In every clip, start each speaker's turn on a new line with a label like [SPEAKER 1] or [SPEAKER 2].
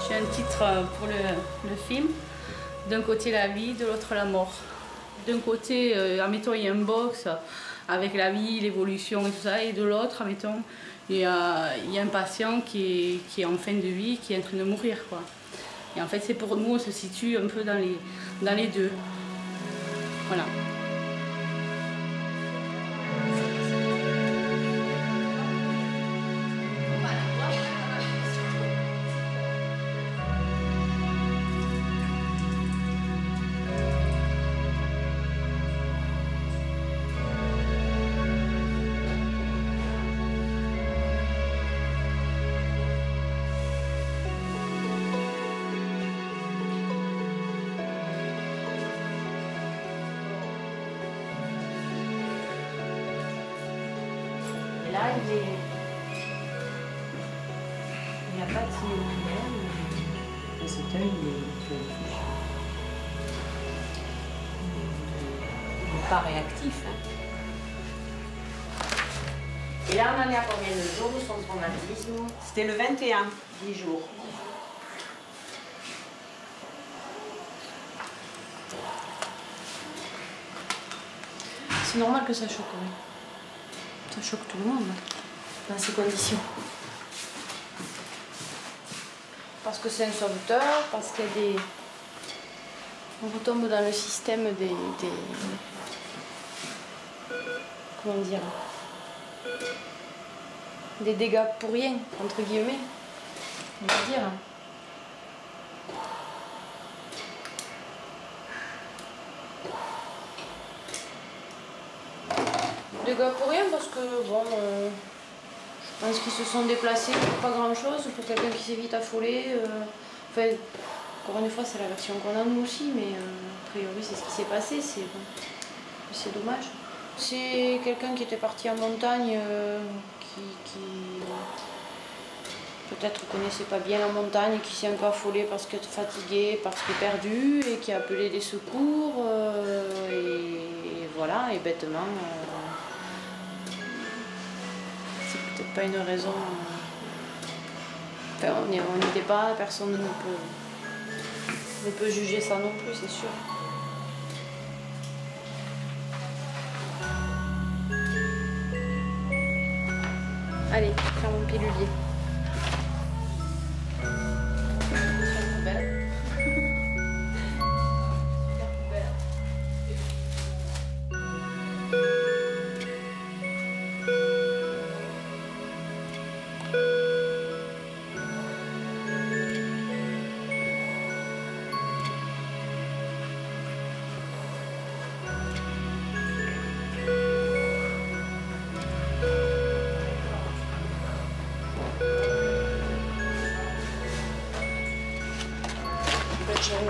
[SPEAKER 1] J'ai un titre pour le film. D'un côté la vie, de l'autre la mort. D'un côté, admettons, il y a un box avec la vie, l'évolution et tout ça, et de l'autre, admettons, il y a un patient qui est en fin de vie, qui est en train de mourir, quoi. Et en fait, c'est pour nous, on se situe un peu dans les deux. Voilà.
[SPEAKER 2] Là, il n'y a pas de signe oculaire. Cet œil, il n'est pas réactif. Hein. Et là, on en est à combien de jours de son traumatisme?
[SPEAKER 3] C'était le 21, 10 jours.
[SPEAKER 2] C'est normal que ça choque, oui. Ça choque tout le monde dans ces conditions. Parce que c'est un sauveteur, parce qu'il y a des... On retombe dans le système des... Comment dire? Des dégâts pour rien, entre guillemets. On va dire. Dégâts pour rien parce que, bon, je pense qu'ils se sont déplacés pour pas grand chose, pour quelqu'un qui s'est vite affolé. Enfin, encore une fois, c'est la version qu'on a nous aussi, mais a priori, c'est ce qui s'est passé, c'est dommage. C'est quelqu'un qui était parti en montagne, qui peut-être connaissait pas bien la montagne, qui s'est un peu affolé parce qu'il était fatigué, parce qu'il est perdu, et qui a appelé des secours, et voilà, et bêtement... c'est peut-être pas une raison... Enfin, on n'y était pas, personne ne peut juger ça non plus, c'est sûr. Allez, faire mon pilulier.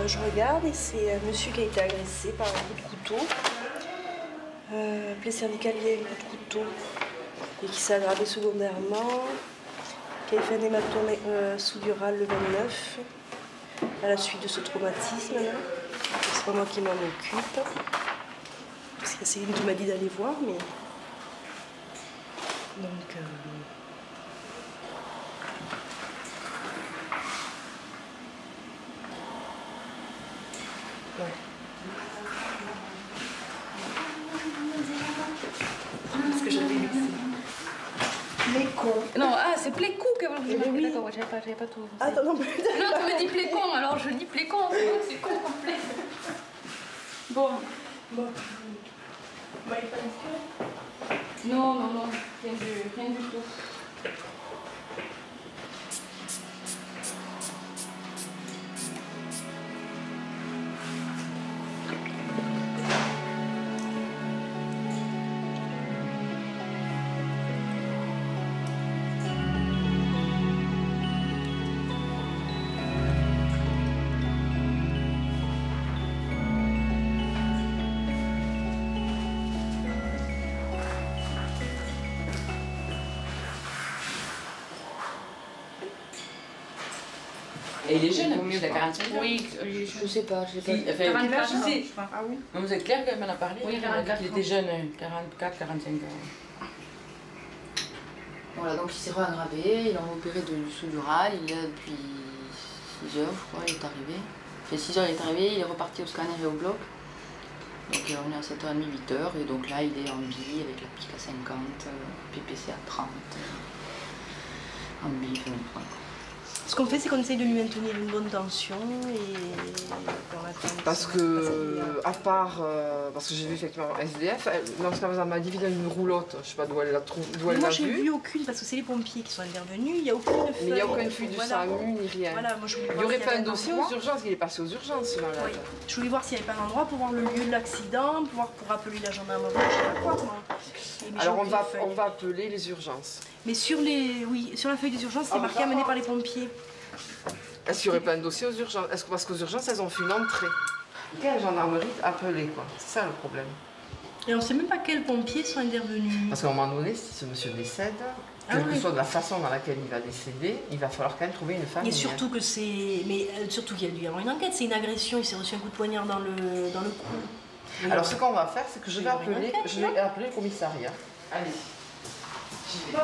[SPEAKER 4] Je regarde et c'est un monsieur qui a été agressé par un coup de couteau, plaie cervicale liée à un coup de couteau et qui s'est aggravé secondairement, qui a fait un hématome sous-dural le 29 à la suite de ce traumatisme. C'est pas moi qui m'en occupe, parce que Céline qui m'a dit d'aller voir, mais donc... Ouais. Parce que j'avais lu Plécon.
[SPEAKER 2] Non, ah, c'est Plécou que vous dites.
[SPEAKER 4] Oui.
[SPEAKER 2] D'accord, j'avais pas tout.
[SPEAKER 4] Ah non,
[SPEAKER 2] Non, tu me dis Plécon, alors je dis Plécon, c'est con complet. Bon.
[SPEAKER 4] Bon. Bah, il fallait que...
[SPEAKER 2] Non, rien du tout.
[SPEAKER 5] Et il est jeune, il a 45 ans.
[SPEAKER 2] Oui, je sais pas, je sais pas.
[SPEAKER 5] Enfin,
[SPEAKER 1] 44
[SPEAKER 5] je sais.
[SPEAKER 1] ans.
[SPEAKER 4] Ah oui.
[SPEAKER 5] Vous êtes clair qu'elle m'en a parlé?
[SPEAKER 2] Oui,
[SPEAKER 5] Il
[SPEAKER 2] 44
[SPEAKER 5] était jeune, 44, 45 ans.
[SPEAKER 2] Voilà, donc il s'est re-aggravé, ils l'ont opéré du sous-dural, il a depuis
[SPEAKER 5] 6 heures, je crois, il est arrivé. Enfin, 6 heures, il est arrivé, il est reparti au scanner et au bloc. Donc on est à 7h30, 8h, et donc là il est en bille avec la pique à 50, PPC à 30, en bille, voilà.
[SPEAKER 4] Ce qu'on fait, c'est qu'on essaye de lui maintenir une bonne tension et on attend.
[SPEAKER 6] Parce que, à part, parce que j'ai vu effectivement SDF, lorsqu'elle m'a dit qu'il y a une roulotte, je sais pas d'où elle l'a vu.
[SPEAKER 4] Moi j'ai vu aucune, parce que c'est les pompiers qui sont intervenus, il n'y a aucune feuille.
[SPEAKER 6] Mais il n'y a aucune fuite du
[SPEAKER 4] voilà.
[SPEAKER 6] SAMU ni rien.
[SPEAKER 4] Voilà, moi, je voulais
[SPEAKER 6] Il n'y
[SPEAKER 4] voir
[SPEAKER 6] aurait
[SPEAKER 4] s'il y
[SPEAKER 6] pas
[SPEAKER 4] avait
[SPEAKER 6] un dossier
[SPEAKER 4] endroit.
[SPEAKER 6] aux urgences, il est passé aux urgences ce malade.
[SPEAKER 4] Oui. Je voulais voir s'il n'y avait pas un endroit pour voir le lieu de l'accident, pour appeler la gendarmerie, je sais pas quoi.
[SPEAKER 6] Alors on va appeler les urgences.
[SPEAKER 4] Mais sur la feuille des urgences, c'est marqué amené par les pompiers.
[SPEAKER 6] Est-ce qu'il n'y aurait pas un dossier aux urgences? Est-ce que parce qu'aux urgences, elles ont fait une entrée? Quelle gendarmerie appeler, quoi? C'est ça le problème.
[SPEAKER 4] Et on ne sait même pas quels pompiers sont intervenus.
[SPEAKER 6] Parce qu'à un moment donné, si ce monsieur décède, quelle que soit de la façon dans laquelle il va décéder, il va falloir quand même trouver une famille.
[SPEAKER 4] Et surtout que c'est... Mais surtout qu'il y a dû y avoir une enquête, c'est une agression, il s'est reçu un coup de poignard dans le cou. Oui.
[SPEAKER 6] Alors ce qu'on va faire, c'est que je vais appeler le commissariat. Allez. J'y vais.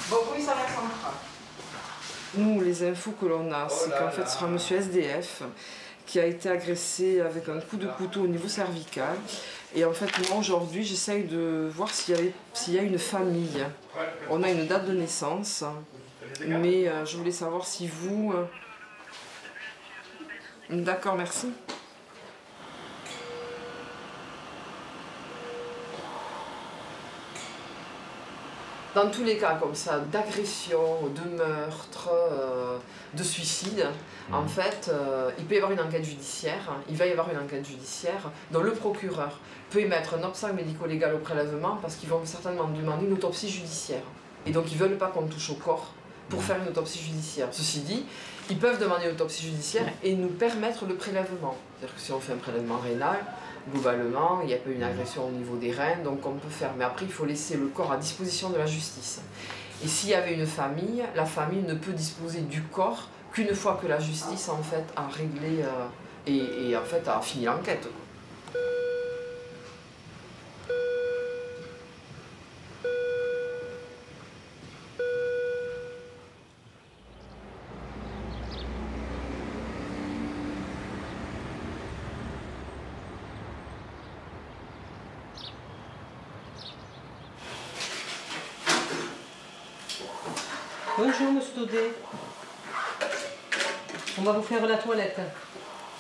[SPEAKER 6] Bon, commissariat central. Nous, les infos que l'on a, c'est qu'en fait, ce sera un monsieur SDF qui a été agressé avec un coup de couteau au niveau cervical. Et en fait, moi, aujourd'hui, j'essaye de voir s'il y a une famille. On a une date de naissance, mais je voulais savoir si vous... D'accord, merci. Dans tous les cas comme ça, d'agression, de meurtre, de suicide, en fait, il peut y avoir une enquête judiciaire, il va y avoir une enquête judiciaire dont le procureur peut émettre un obstacle médico-légal au prélèvement parce qu'ils vont certainement demander une autopsie judiciaire. Et donc ils ne veulent pas qu'on touche au corps pour faire une autopsie judiciaire. Ceci dit, ils peuvent demander une autopsie judiciaire et nous permettre le prélèvement. C'est-à-dire que si on fait un prélèvement rénal, globalement, il n'y a pas une agression au niveau des reins, donc on peut faire. Mais après, il faut laisser le corps à disposition de la justice. Et s'il y avait une famille, la famille ne peut disposer du corps qu'une fois que la justice en fait a réglé et en fait a fini l'enquête.
[SPEAKER 7] Bonjour, monsieur Daudet. On va vous faire la toilette.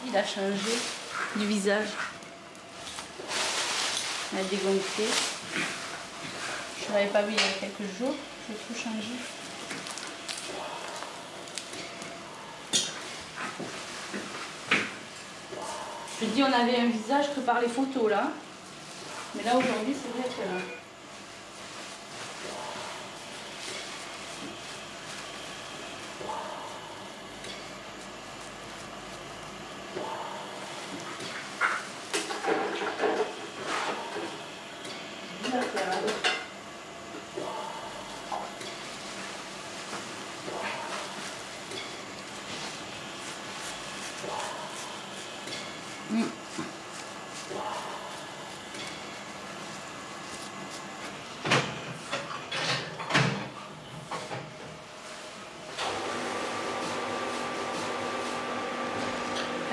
[SPEAKER 1] Il a changé du visage. Il a dégonflé. Je ne l'avais pas vu il y a quelques jours. J'ai tout changé. Je dis on avait un visage que par les photos là. Mais là aujourd'hui c'est vrai que...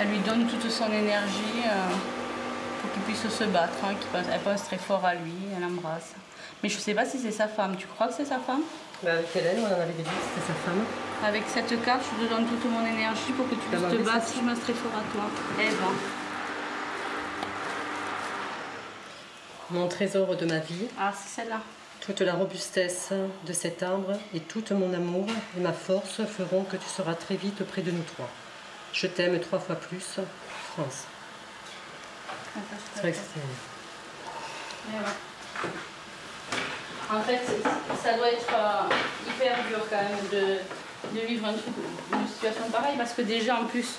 [SPEAKER 1] Elle lui donne toute son énergie pour qu'il puisse se battre. Hein, elle pense très fort à lui, elle l'embrasse. Mais je ne sais pas si c'est sa femme. Tu crois que c'est sa femme?
[SPEAKER 7] Avec Hélène, on en avait dit que c'était sa femme.
[SPEAKER 1] Avec cette carte, je te donne toute mon énergie pour que tu puisses te battre. Je pense très fort à toi. Eve.
[SPEAKER 7] Mon trésor de ma vie.
[SPEAKER 1] Ah, c'est celle-là.
[SPEAKER 7] Toute la robustesse de cet arbre et tout mon amour et ma force feront que tu seras très vite près de nous trois. Je t'aime 3 fois plus, France. C'est vrai que c'était...
[SPEAKER 1] En fait, ça doit être hyper dur quand même de vivre une situation pareille parce que déjà en plus,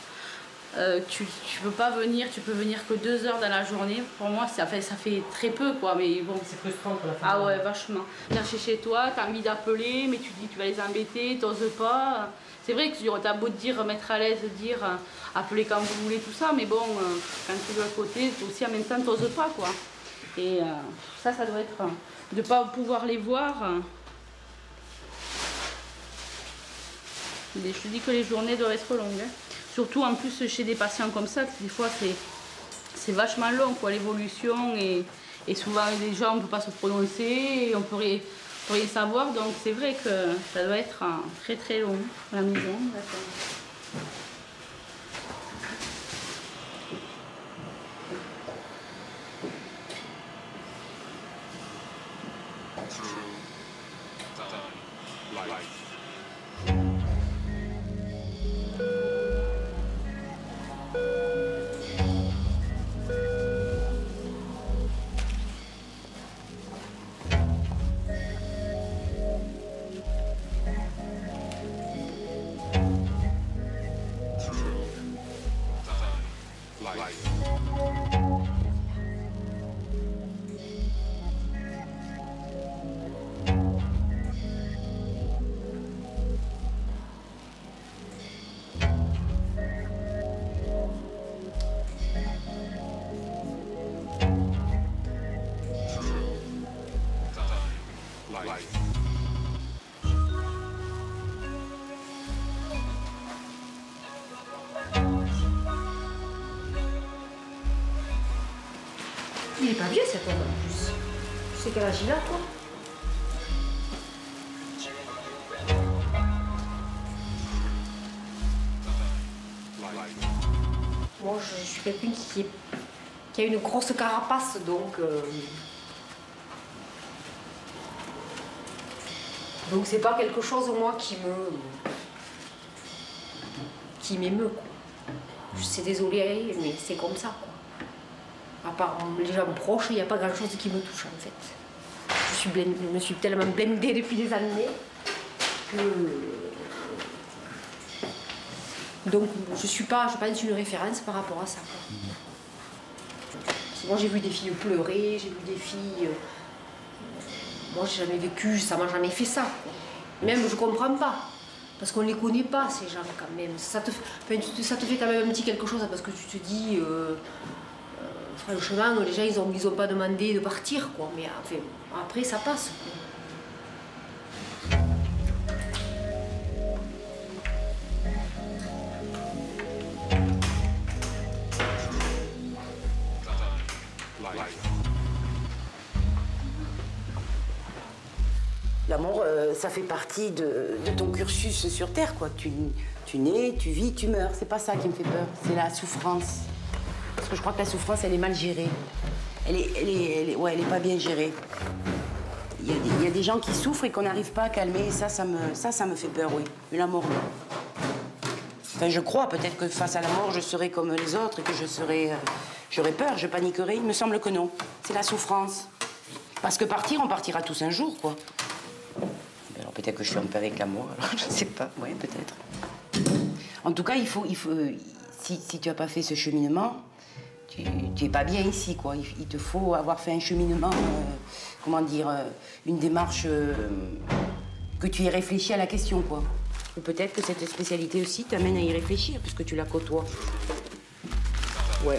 [SPEAKER 1] tu peux pas venir, tu peux venir que 2 heures dans la journée. Pour moi, ça fait très peu quoi, mais bon.
[SPEAKER 7] C'est frustrant pour la famille.
[SPEAKER 1] Ah ouais, vachement. Chercher chez toi, t'as envie d'appeler, mais tu dis tu vas les embêter, t'oses pas. C'est vrai que tu as beau te dire, mettre à l'aise, dire appelez quand vous voulez, tout ça, mais bon, quand tu es à côté, aussi en même temps, t'oses pas quoi. Et ça doit être de pas pouvoir les voir. Je te dis que les journées doivent être longues. Hein. Surtout en plus chez des patients comme ça, des fois c'est vachement long quoi, l'évolution et souvent déjà on ne peut pas se prononcer, et on peut rien savoir, donc c'est vrai que ça doit être très très long à la maison.
[SPEAKER 2] Il est pas vieux cet homme en plus. Tu sais quel âge il a toi? Moi je suis quelqu'un qui a une grosse carapace donc c'est pas quelque chose moi qui m'émeut. Je suis désolée mais c'est comme ça quoi. À part les gens proches, il n'y a pas grand chose qui me touche en fait. Je me suis tellement blindée depuis des années que. Donc je suis pas, je pense, une référence par rapport à ça. Moi j'ai vu des filles pleurer, j'ai vu des filles. Moi j'ai jamais vécu, ça m'a jamais fait ça. Même je comprends pas. Parce qu'on les connaît pas ces gens quand même. Ça te fait quand même un petit quelque chose parce que tu te dis. Franchement, les gens, ils ont pas demandé de partir, quoi. Mais enfin, après, ça passe.
[SPEAKER 8] La mort, ça fait partie de ton cursus sur Terre, quoi. Tu nais, tu vis, tu meurs. C'est pas ça qui me fait peur, c'est la souffrance. Parce que je crois que la souffrance, elle est mal gérée. Elle est pas bien gérée. Il y a des gens qui souffrent et qu'on n'arrive pas à calmer. Et ça me fait peur, oui. Mais la mort, non. Enfin, je crois peut-être que face à la mort, je serai comme les autres et que j'aurais peur, je paniquerai. Il me semble que non. C'est la souffrance. Parce que partir, on partira tous un jour, quoi. Alors peut-être que je suis un peu avec la mort, alors je ne sais pas. Oui, peut-être. En tout cas, il faut si tu n'as pas fait ce cheminement, tu n'es pas bien ici, quoi. Il te faut avoir fait un cheminement, comment dire, une démarche que tu y réfléchis à la question, quoi. Ou peut-être que cette spécialité aussi t'amène à y réfléchir, puisque tu la côtoies. Ouais.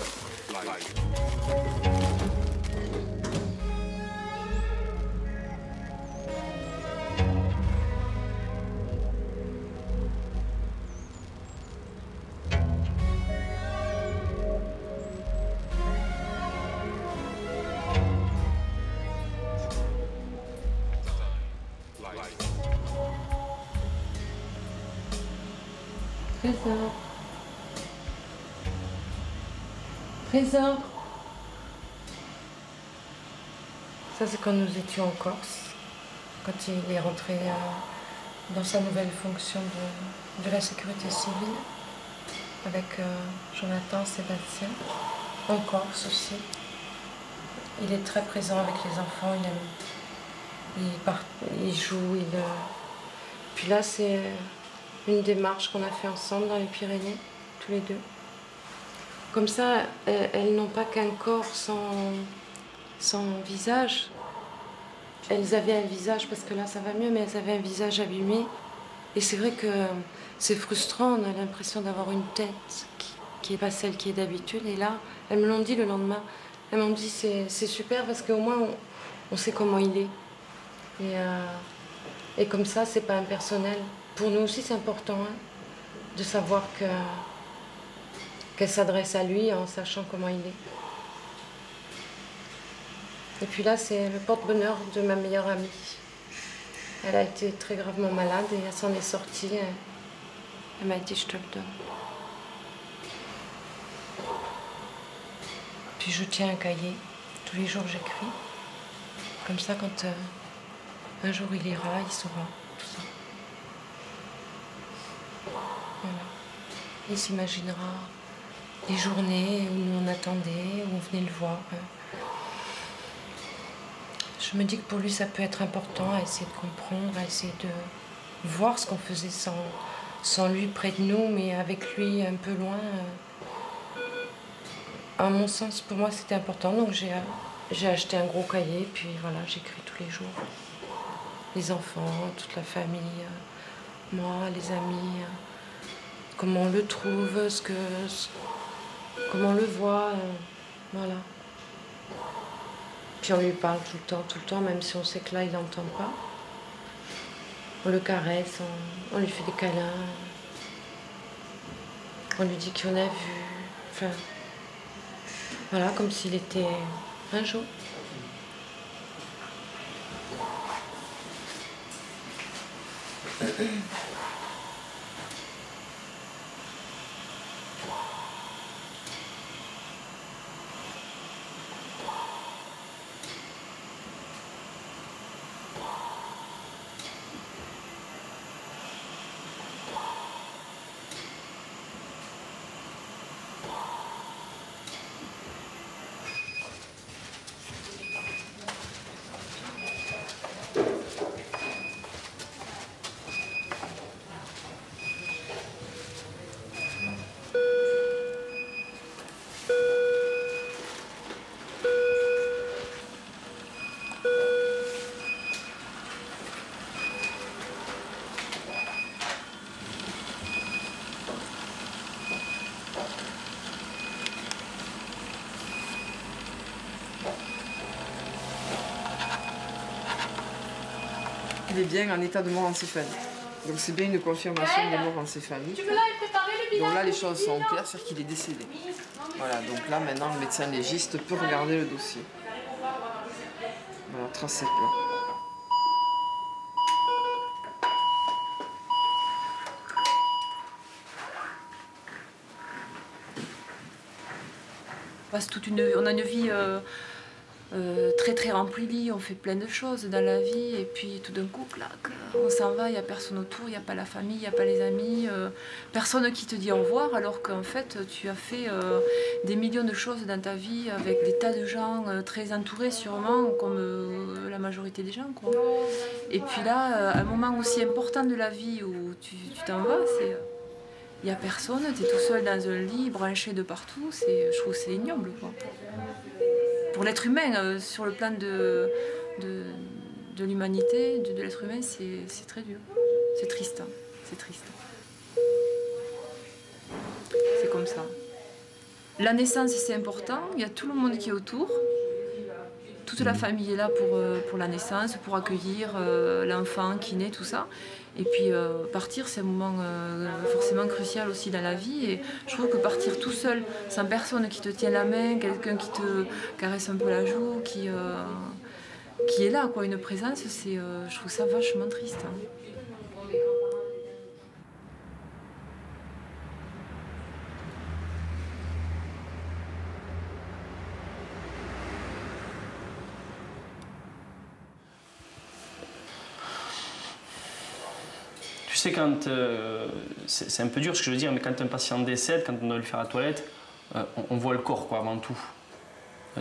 [SPEAKER 2] Trésor. Ça, c'est quand nous étions en Corse, quand il est rentré dans sa nouvelle fonction de la sécurité civile, avec Jonathan, Sébastien, en Corse aussi. Il est très présent avec les enfants, il joue, Puis là, c'est une démarche qu'on a fait ensemble dans les Pyrénées, tous les deux. Comme ça, elles n'ont pas qu'un corps sans visage. Elles avaient un visage, parce que là ça va mieux, mais elles avaient un visage abîmé. Et c'est vrai que c'est frustrant, on a l'impression d'avoir une tête qui n'est pas celle qui est d'habitude. Et là, elles me l'ont dit le lendemain. Elles m'ont dit c'est super parce qu'au moins on sait comment il est. Et comme ça, c'est pas impersonnel pour nous aussi, c'est important hein, de savoir qu'elle s'adresse à lui en sachant comment il est. Et puis là, c'est le porte-bonheur de ma meilleure amie. Elle a été très gravement malade et elle s'en est sortie. Elle m'a dit, je te le donne. Puis je tiens un cahier. Tous les jours, j'écris. Comme ça, quand un jour il ira, il saura tout ça. Voilà. Il s'imaginera les journées où nous on attendait, où on venait le voir. Je me dis que pour lui, ça peut être important à essayer de comprendre, à essayer de voir ce qu'on faisait sans lui près de nous, mais avec lui un peu loin. À mon sens, pour moi, c'était important. Donc j'ai acheté un gros cahier, puis voilà, j'écris tous les jours. Les enfants, toute la famille, moi, les amis, comment on le trouve, comment on le voit, voilà. Puis on lui parle tout le temps, même si on sait que là, il n'entend pas. On le caresse, on lui fait des câlins. On lui dit qu'on a vu. Enfin, voilà, comme s'il était un jour.
[SPEAKER 6] Il est bien en état de mort encéphalique. Donc c'est bien une confirmation de mort encéphalique. Donc là les choses sont claires, c'est-à-dire qu'il est décédé. Voilà, donc là maintenant le médecin légiste peut regarder le dossier. Voilà, tracer le plan.
[SPEAKER 9] On a une vie très remplie, on fait plein de choses dans la vie et puis tout d'un coup, clac, on s'en va, il n'y a personne autour, il n'y a pas la famille, il n'y a pas les amis, personne qui te dit au revoir alors qu'en fait tu as fait des millions de choses dans ta vie avec des tas de gens très entourés sûrement comme la majorité des gens, quoi. Et puis là, un moment aussi important de la vie où tu t'en vas, c'est... Il n'y a personne, tu es tout seul dans un lit, branché de partout, je trouve que c'est ignoble, quoi. Pour l'être humain, sur le plan de l'humanité, de l'être humain, c'est très dur. C'est triste, hein. C'est triste. C'est comme ça. La naissance, c'est important, il y a tout le monde qui est autour. Toute la famille est là pour la naissance, pour accueillir l'enfant qui naît, tout ça. Et puis partir, c'est un moment forcément crucial aussi dans la vie. Et je trouve que partir tout seul, sans personne qui te tient la main, quelqu'un qui te caresse un peu la joue, qui est là, quoi, une présence, je trouve ça vachement triste, hein.
[SPEAKER 10] Tu sais, quand c'est un peu dur ce que je veux dire, mais quand un patient décède, quand on doit lui faire la toilette, on voit le corps, quoi, avant tout.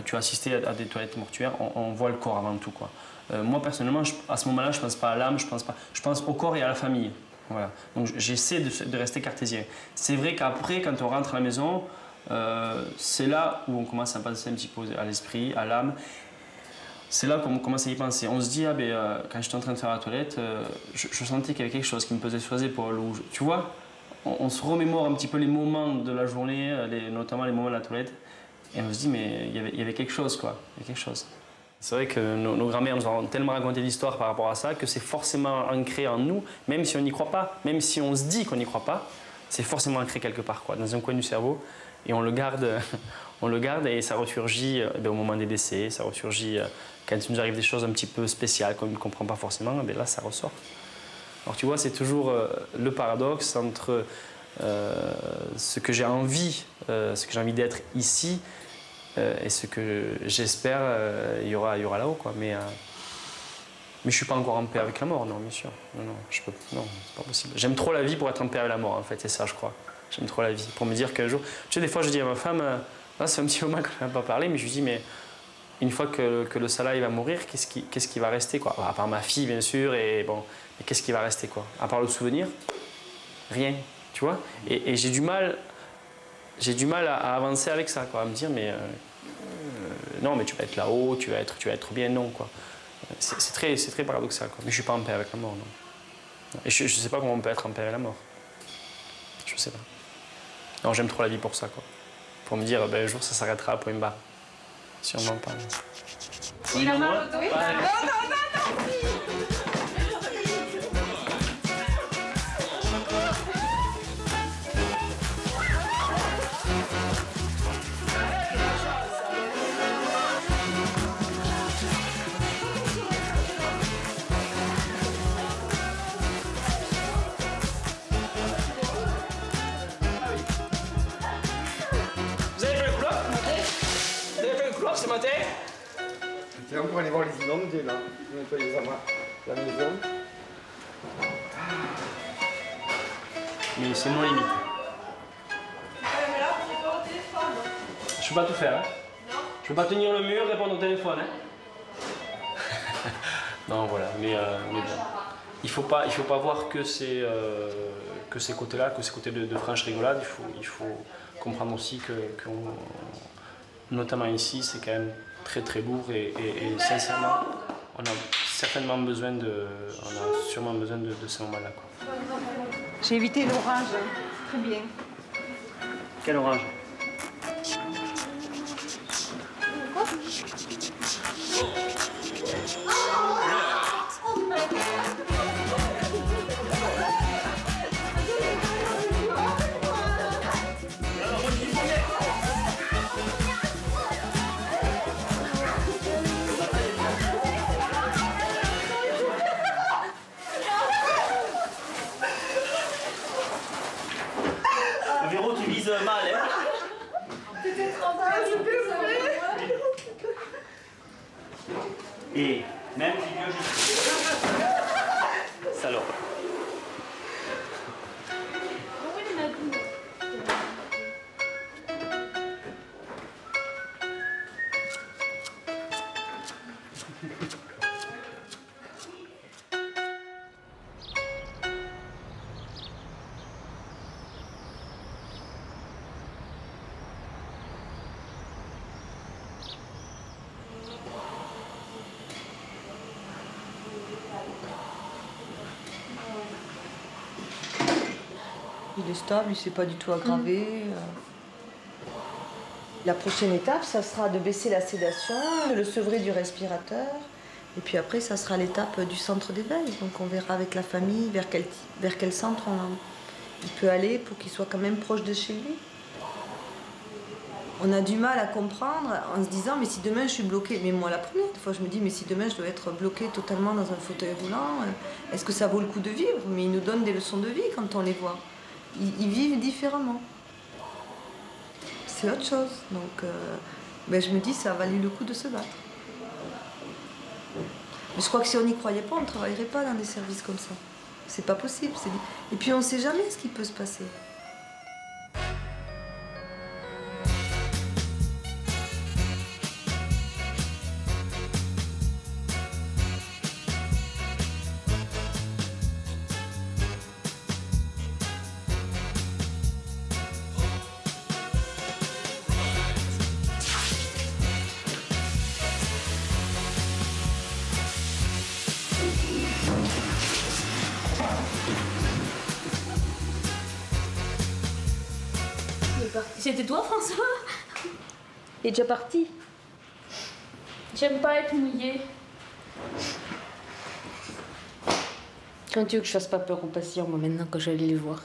[SPEAKER 10] Tu as assisté à des toilettes mortuaires, on voit le corps avant tout, quoi. Moi personnellement, à ce moment-là, je pense pas à l'âme, je pense au corps et à la famille. Voilà. Donc j'essaie de rester cartésien. C'est vrai qu'après, quand on rentre à la maison, c'est là où on commence à penser un petit peu à l'esprit, à l'âme. C'est là qu'on commence à y penser. On se dit, ah ben, quand j'étais en train de faire la toilette, je sentais qu'il y avait quelque chose qui me pesait sur les épaules. Tu vois, on se remémore un petit peu les moments de la journée, notamment les moments de la toilette. Et on se dit, mais il y avait quelque chose, quoi. Il y a quelque chose. C'est vrai que nos grands-mères nous ont tellement raconté d'histoires par rapport à ça que c'est forcément ancré en nous, même si on n'y croit pas, même si on se dit qu'on n'y croit pas, c'est forcément ancré quelque part, quoi, dans un coin du cerveau, et on le garde et ça ressurgit au moment des décès, ça ressurgit quand il nous arrive des choses un petit peu spéciales qu'on ne comprend pas forcément, là ça ressort. Alors tu vois, c'est toujours le paradoxe entre ce que j'ai envie d'être ici, et ce que j'espère il y aura là-haut, quoi. Mais je ne suis pas encore en paix avec la mort, non, bien sûr. Non, c'est pas possible. J'aime trop la vie pour être en paix avec la mort, en fait, c'est ça, je crois. J'aime trop la vie, pour me dire qu'un jour... Tu sais, des fois, je dis à ma femme, là, c'est un petit moment qu'on n'a pas parlé, mais je lui dis, mais une fois que le Salah il va mourir, qu'est-ce qui va rester, quoi? À part ma fille, bien sûr, et bon, mais qu'est-ce qui va rester, quoi? À part le souvenir, rien, tu vois? Et j'ai du mal à avancer avec ça, quoi, à me dire, mais non, mais tu vas être là-haut, tu vas être bien, non, quoi. C'est très paradoxal, quoi. Mais je suis pas en paix avec la mort, non. Et je sais pas comment on peut être en paix avec la mort. Je sais pas. Non, j'aime trop la vie pour ça, quoi. Pour me dire, un jour, ça s'arrêtera, point barre. Si on m'en parle.
[SPEAKER 3] Il a mal au dos.
[SPEAKER 10] Ce matin?
[SPEAKER 11] On pourrait aller voir les inondés là, nettoyer la maison.
[SPEAKER 10] Mais c'est mon limite. Je peux pas tout faire, hein? Je peux pas tenir le mur, répondre au téléphone, hein? Non, voilà, mais bon. Il faut pas voir que ces côtés-là, que ces côtés de franche rigolade. Il faut comprendre aussi que notamment ici, c'est quand même très très lourd et sincèrement, on a sûrement besoin de ces moments-là.
[SPEAKER 3] J'ai évité l'orange, très bien.
[SPEAKER 10] Quel orange? Véro, tu vises mal, hein? Et même si Dieu juste... Salope.
[SPEAKER 4] Il est stable, il ne s'est pas du tout aggravé. La prochaine étape, ça sera de baisser la sédation, de le sevrer du respirateur. Et puis après, ça sera l'étape du centre d'éveil. Donc on verra avec la famille vers quel centre il peut aller pour qu'il soit quand même proche de chez lui. On a du mal à comprendre en se disant, mais si demain je suis bloquée, mais moi la première fois je me dis, mais si demain je dois être bloquée totalement dans un fauteuil roulant, est-ce que ça vaut le coup de vivre? Mais ils nous donnent des leçons de vie quand on les voit. Ils vivent différemment. C'est autre chose. Donc je me dis, ça a valu le coup de se battre. Mais je crois que si on n'y croyait pas, on ne travaillerait pas dans des services comme ça. C'est pas possible. Et puis on ne sait jamais ce qui peut se passer.
[SPEAKER 2] C'était toi, François?
[SPEAKER 4] Il est déjà parti.
[SPEAKER 2] J'aime pas être mouillée. Quand tu veux que je fasse pas peur aux patients, moi, maintenant, quand j'allais les voir.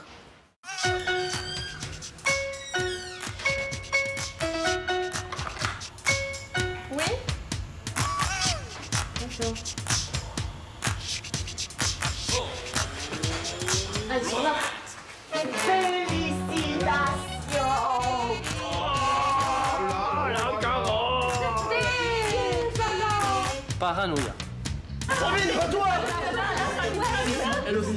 [SPEAKER 2] Oui? Bonjour. Allez, sur là.
[SPEAKER 10] Paranoïa.
[SPEAKER 11] Sabine, pas toi! Elle aussi.